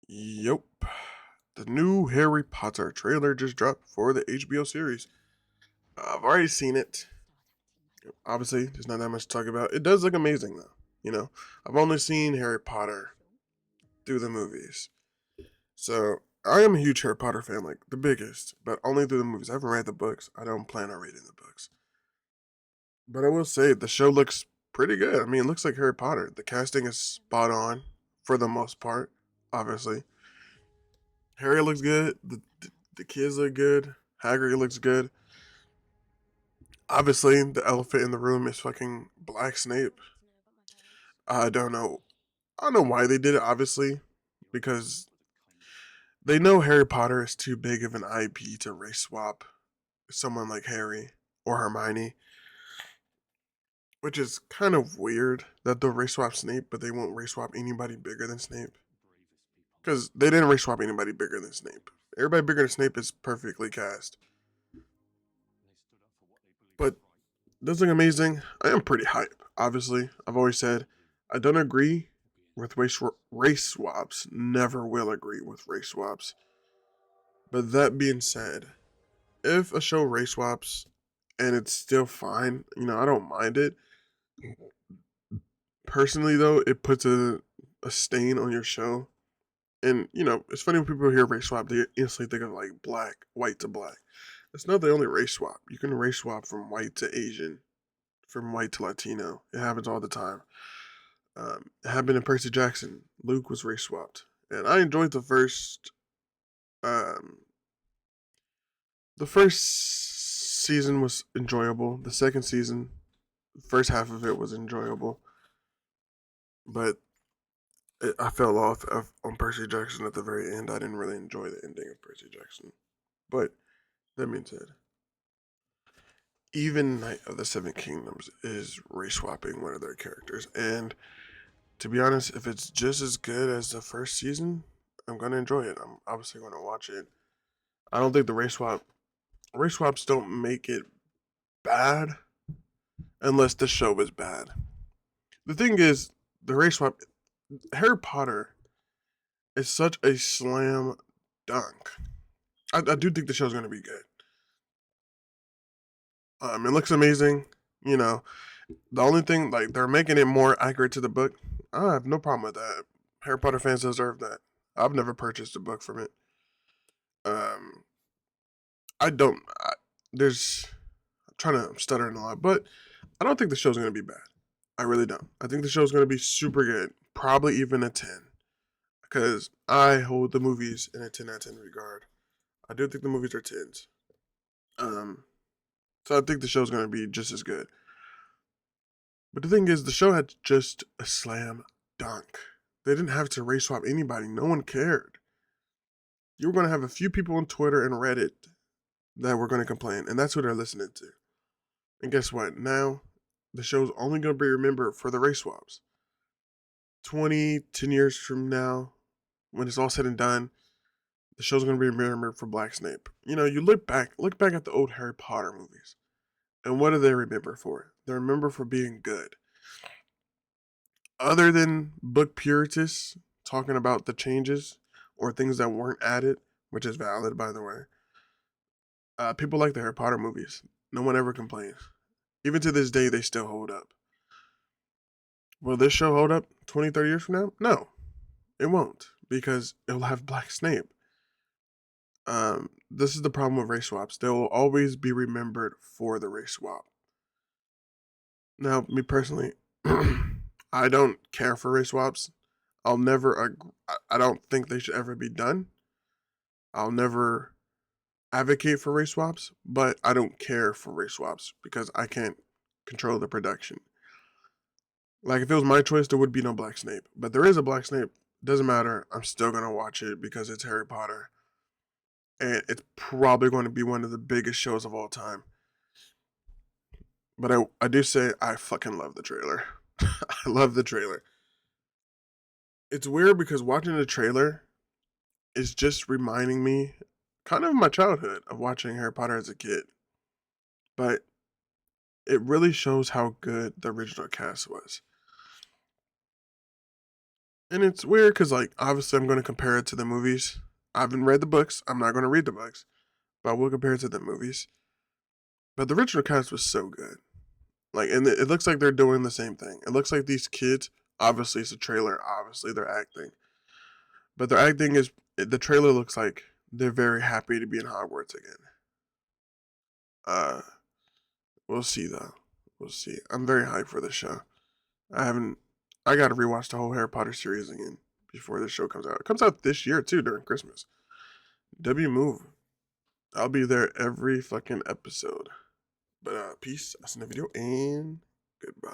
Yep. The new Harry Potter trailer just dropped for the HBO series. I've already seen it. Obviously, there's not that much to talk about. It does look amazing, though. I've only seen Harry Potter through the movies. So, I am a huge Harry Potter fan, like the biggest, but only through the movies. I haven't read the books. I don't plan on reading the books. But I will say, the show looks pretty good. I mean, it looks like Harry Potter. The casting is spot on for the most part, obviously. Harry looks good. The kids look good. Hagrid looks good. Obviously, the elephant in the room is fucking Black Snape. I don't know. I don't know why they did it. Obviously, because they know Harry Potter is too big of an IP to race swap someone like Harry or Hermione, which is kind of weird that they'll race swap Snape, but they won't race swap anybody bigger than Snape. Because they didn't race swap anybody bigger than Snape. Everybody bigger than Snape is perfectly cast. But does look amazing. I am pretty hype. Obviously, I've always said I don't agree with race swaps. Never will agree with race swaps. But that being said, if a show race swaps and it's still fine, I don't mind it. Personally, though, it puts a stain on your show. And it's funny when people hear race swap, they instantly think of like black, white to black. That's not the only race swap. You can race swap from white to Asian, from white to Latino. It happens all the time. It happened in Percy Jackson. Luke was race swapped, and I enjoyed um, the first season was enjoyable. The second season, the first half of it was enjoyable, but I fell off on Percy Jackson at the very end. I didn't really enjoy the ending of Percy Jackson. But that being said, even Knight of the Seven Kingdoms is race swapping one of their characters, and to be honest, if it's just as good as the first season, I'm gonna enjoy it. I'm obviously gonna watch it. I don't think the race swaps don't make it bad unless the show is bad. The thing is, the race swap Harry Potter is such a slam dunk. I do think the show's gonna be good. It looks amazing. You know, the only thing like they're making it more accurate to the book. I have no problem with that. Harry Potter fans deserve that. I've never purchased a book from it. Um, I don't. There's I'm trying to. I'm stuttering a lot, but I don't think the show's gonna be bad. I really don't. I think the show's gonna be super good. Probably even a 10, because I hold the movies in a 10 out of 10 regard. I do think the movies are tens. Um, so I think the show's gonna be just as good. But the thing is, the show had just a slam dunk. They didn't have to race swap anybody. No one cared. You were gonna have a few people on Twitter and Reddit that were gonna complain, and that's who they're listening to. And guess what? Now the show's only gonna be remembered for the race swaps. 10 years from now, when it's all said and done, the show's gonna be remembered for Black Snape. You look back at the old Harry Potter movies, and what do they remember for? They remember for being good. Other than book purists talking about the changes or things that weren't added, which is valid by the way, people like the Harry Potter movies. No one ever complains. Even to this day, they still hold up. Will this show hold up 20, 30 years from now? No, it won't, because it'll have Black Snape. This is the problem with race swaps. They will always be remembered for the race swap. Now, me personally, I don't care for race swaps. I'll never. I don't think they should ever be done. I'll never advocate for race swaps, but I don't care for race swaps because I can't control the production. Like if it was my choice, there would be no Black Snape, but there is a Black Snape. Doesn't matter. I'm still gonna watch it because it's Harry Potter, and it's probably going to be one of the biggest shows of all time. But I do say I fucking love the trailer. I love the trailer. It's weird because watching the trailer is just reminding me kind of my childhood of watching Harry Potter as a kid. But it really shows how good the original cast was. And it's weird because, like, obviously, I'm going to compare it to the movies. I haven't read the books. I'm not going to read the books, but I will compare it to the movies. But the original cast was so good. Like, and it looks like they're doing the same thing. It looks like these kids, obviously, it's a trailer. Obviously, they're acting. But their acting is, the trailer looks like they're very happy to be in Hogwarts again. Uh, we'll see, though. We'll see. I'm very hyped for the show. I haven't, I got to rewatch the whole Harry Potter series again before the show comes out. It comes out this year, too, during Christmas. W move. I'll be there every fucking episode. But peace. That's in the video and goodbye.